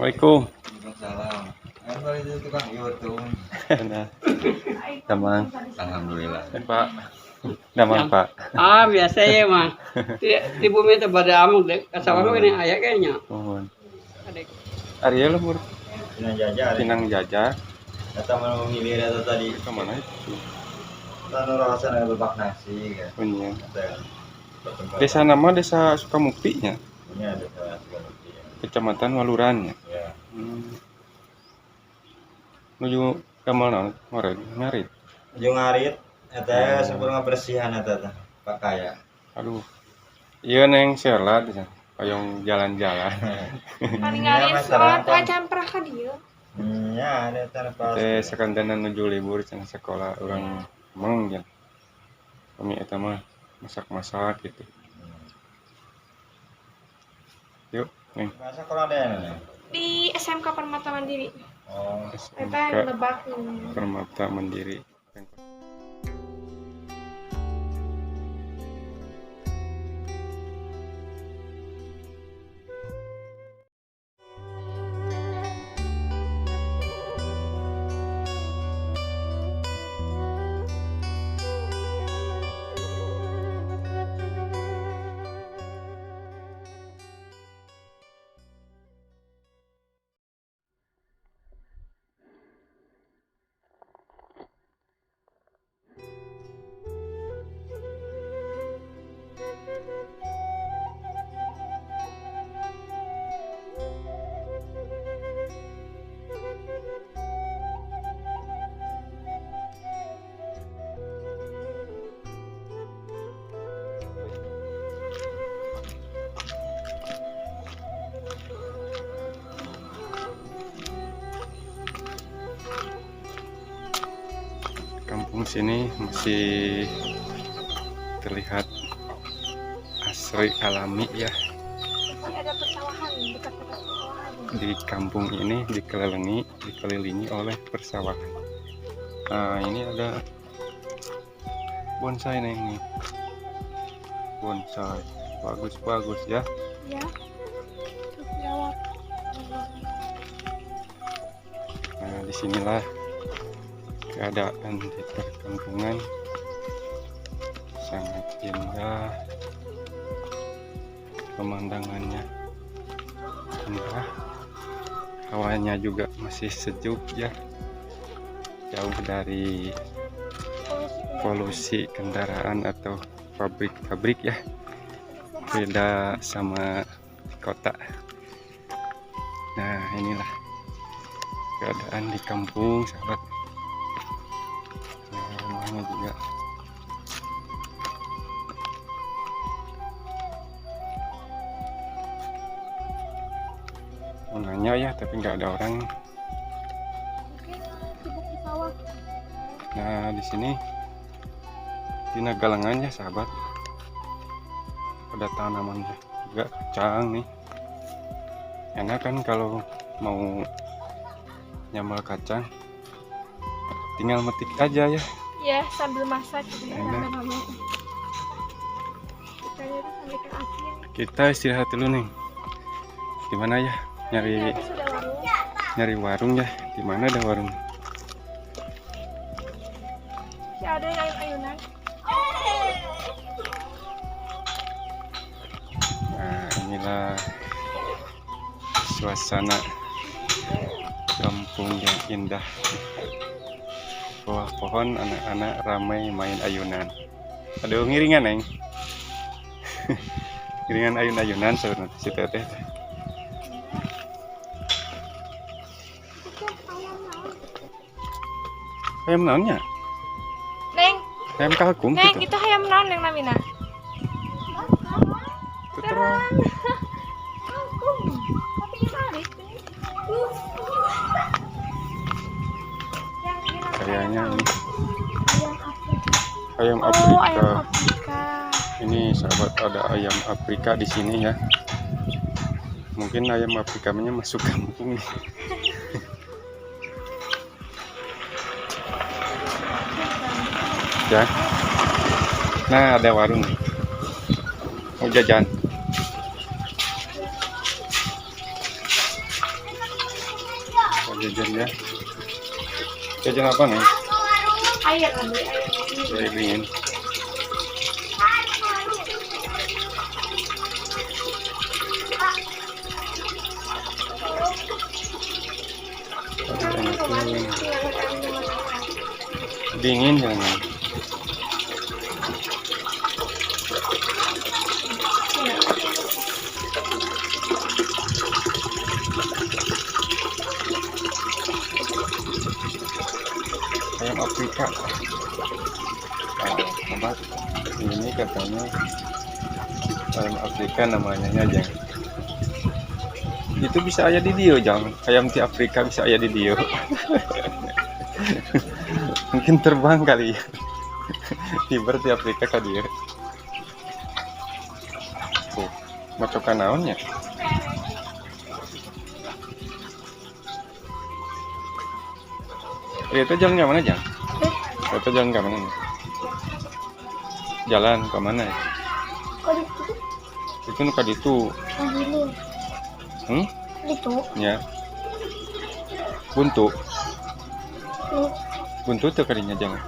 Waalaikumsalam. Salam. Kan itu tukang YouTube. Nah, damang. Alhamdulillah. Pak. Damang, Pak. Biasa ya mah. Di bumi itu pada amuk deh. Kasar ini ayah kayaknya. Mohon. Adek. Ariel umur Pinang jajar. Pinang Jajar. Kata mau ngilir atau tadi. Kemana itu? Tanah rawasan ada lebak nasi kan. Punya. Ada. Desa nama Desa Sukamukti-nya. Ini ada salah satu ya. Kecamatan Waluran. Ya. Menuju Kamal kemarin ngarit. Ujung ngarit eta sebelum bersihan eta teh pakaya. Aduh. Iya neng Sheila di sana. Payung jalan-jalan. Palingalin sholat wajan pernah ka dieu. Ya, ada tanah pas. Sekandanan menuju libur cenah sekolah orang meng ya. Kami eta mah masak-masak gitu. Yuk, nih. Masa sekolah ada. Di SMK Permata Mandiri. Oh, Eta yang Lebak. Permata Mandiri. Kampung sini masih terlihat asri alami ya. Masih ada persawahan dekat persawahan. Di kampung ini dikelilingi oleh persawahan. Nah, ini ada bonsai nih. Bonsai bagus ya. Ya. Jawab. Nah, disinilah keadaan di perkampungan sangat indah, pemandangannya indah, hawanya juga masih sejuk ya, jauh dari polusi kendaraan atau pabrik-pabrik ya, beda sama kota. Nah, inilah keadaan di kampung sahabat. Rumahnya juga mau nanya ya, tapi nggak ada orang. Sibuk di sawah. Nah, di sini di Nagalangan ya sahabat, ada tanaman juga kacang nih. Enak kan kalau mau nyambal kacang, tinggal metik aja ya. Ya, sambil masak gitu ya. Enak. Rame-rame. Kita itu sambil ke asin. Kita istirahat dulu nih. Di mana ya? Itu sudah warung. Nyari warung ya. Di mana ada warung? Ya ada yang ayun-ayunan. Nah, inilah suasana kampung yang indah. Bawah pohon anak-anak ramai main ayunan. Aduh, ngiringan neng. Ngiringan ayun-ayunan sebenarnya situ teh. Ayam naonnya? Neng, Ayam kalkun Neng, gitu. itu hayam naon Neng Namina? Itu terang. Kangkung. Tapi ini menarik. Kayaknya ini Ayam ayam Afrika. Oh, Afrika. ayam Afrika. Ini sahabat, ada ayam Afrika di sini ya. Mungkin ayam Afrikanya masuk kampung nih. Ya. Nah, ada warung. Mau jajan. jajan ya. Jajan apa nih? Air lagi, air. Air dingin. Dingin jangan. Ayam Afrika. Sobat, ini katanya ayam Afrika namanya aja. Itu bisa ayah di Dio, jangan ayam di Afrika bisa ayah di Dio. Mungkin terbang kali ya. Tiber di Afrika kali ya. Tuh, macokan naonnya. Itu jalan ke mana, Jang? Itu jalan ke mana? Jalan ke mana? Kok itu? Itu nuka ditu. Yang ini. Itu. Ya. Buntu. Ini. Buntu tuh kadinya jangan.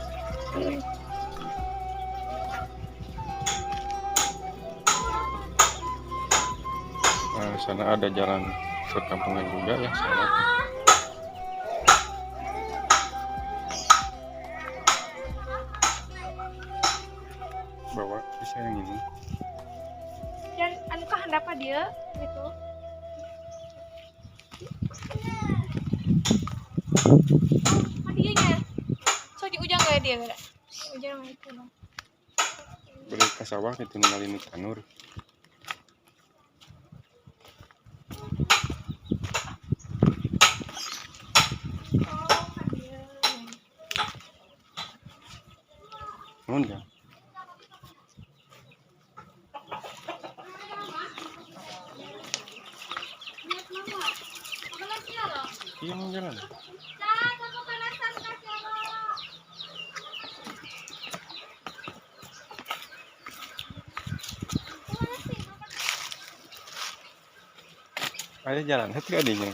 Nah, sana ada jalan perkampungan juga ya, sana. Bawa bisa yang ini. Dan anu kah apa dia gitu. Hadiahnya. So di ujang gak dia gak? Ujang mah itu. Beli ke sawah itu ninggalin kanur. Nunda. Iya mau jalan. Ada jalan, hati adanya.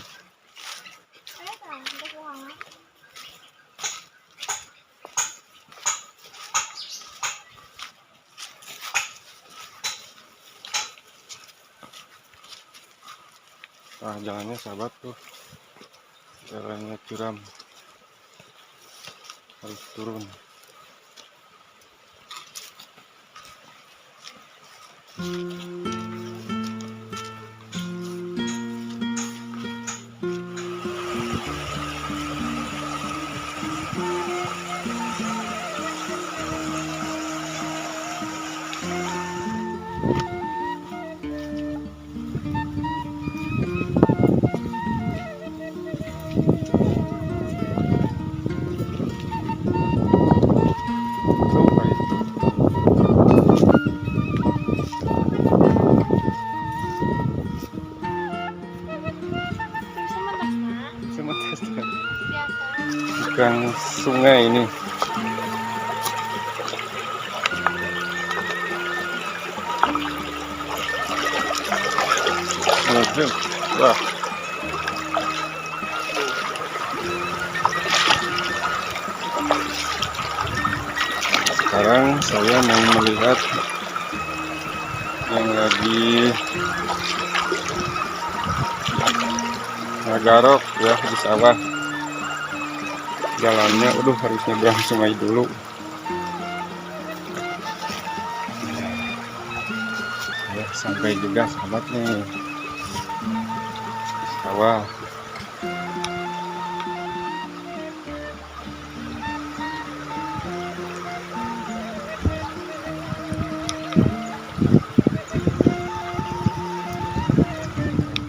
Nah, jalannya sahabat tuh. Jalannya curam. Harus turun. Bukan sungai ini. Wah. Sekarang saya mau melihat yang lagi ngagarok ya di sawah. Jalannya, harus nyebrang sungai dulu. Ya, sampai juga sahabat nih. Sawah.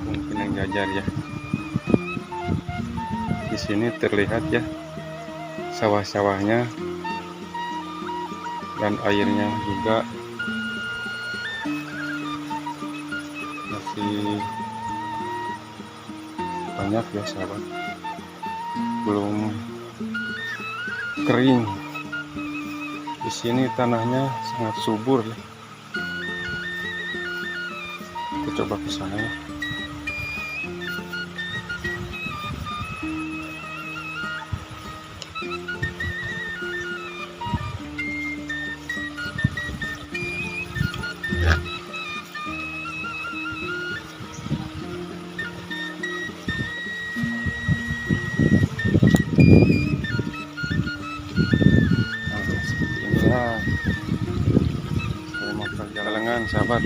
Mungkin yang jajar ya. Di sini terlihat ya sawah-sawahnya dan airnya juga masih banyak ya sahabat, belum kering. Di sini tanahnya sangat subur ya. Kita coba ke sana ya. sahabat.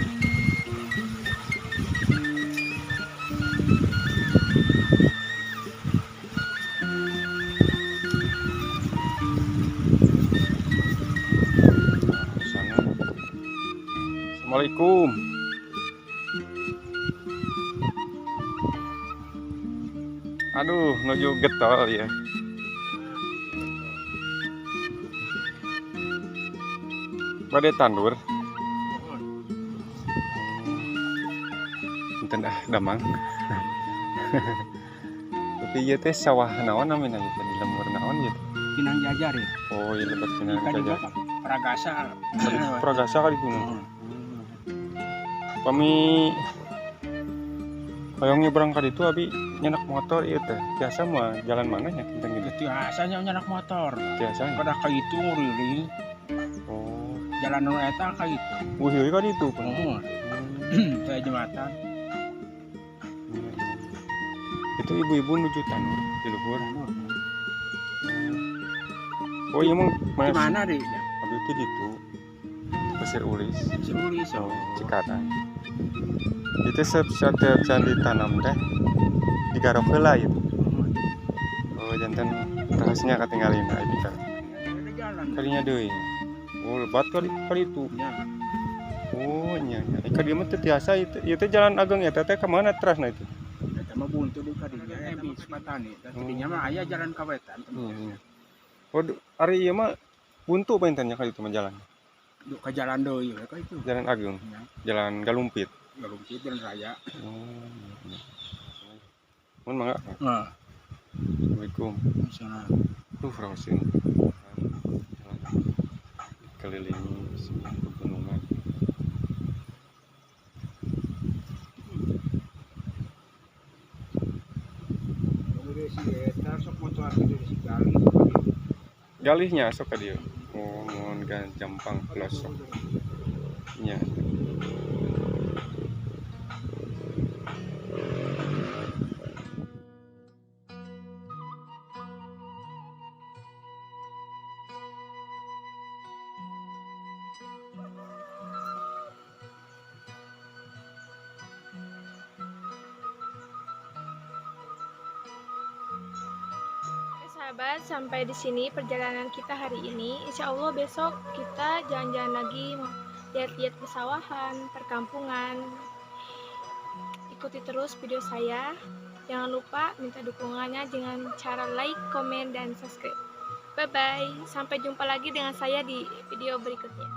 Sana. Assalamualaikum. Aduh, nuju getol ya. Pada tandur. Enten damang. Tapi ieu teh sawah naon namanya ieu di lemur naon ieu? Pinang jajar ya. Oh, iya lebat pinang Kan juga saja. kan Pragasa. Pragasa kali itu. Kami hoyongnya berangkat itu abi nyenak motor ieu teh. Biasa mah jalan mana nya tentang gitu. Biasanya nyanak motor. Biasa. Pada ka itu riling Oh, jalan nu eta ka itu. wih kali itu. Oh. Saya jembatan. Itu ibu-ibu nuju tanur di luhur. Oh iya mah Di mana deh? abi itu ditu. Pasir Ulis. Suli Oh, Cikarang. Itu setiap can ditanam teh digarap heula itu. Oh, jantan terusnya ketinggalin itu kan. Ada jalan. Kalinya deui. Oh, lebat kali itu. Ya. Oh, nya. Ka dieu mah teu tiasa ieu teh jalan ageng eta teh ka mana terasna itu? Eta mah buntu di kadinya bis matani. Tadinya mah aya jalan ka wetan. Oh, ari ieu mah buntu paintennya kali itu mah jalan. Duk ka jalan deui we ka itu. Jalan ageng, Ya. jalan Galumpit. Galumpit jalan raya. Oh. Mun mangga. Nah, Assalamualaikum. sana. Tuh, frozen. Kelilingi semua pegunungan. Udah si eta sok motor dari si Gali. Galihnya sok ka dieu. Oh, mun gampang pelosok. Nya. Oke, sahabat, sampai di sini perjalanan kita hari ini. Insya Allah besok kita jalan-jalan lagi, lihat-lihat pesawahan, perkampungan. Ikuti terus video saya. Jangan lupa minta dukungannya dengan cara like, komen, dan subscribe. Bye-bye. Sampai jumpa lagi dengan saya di video berikutnya.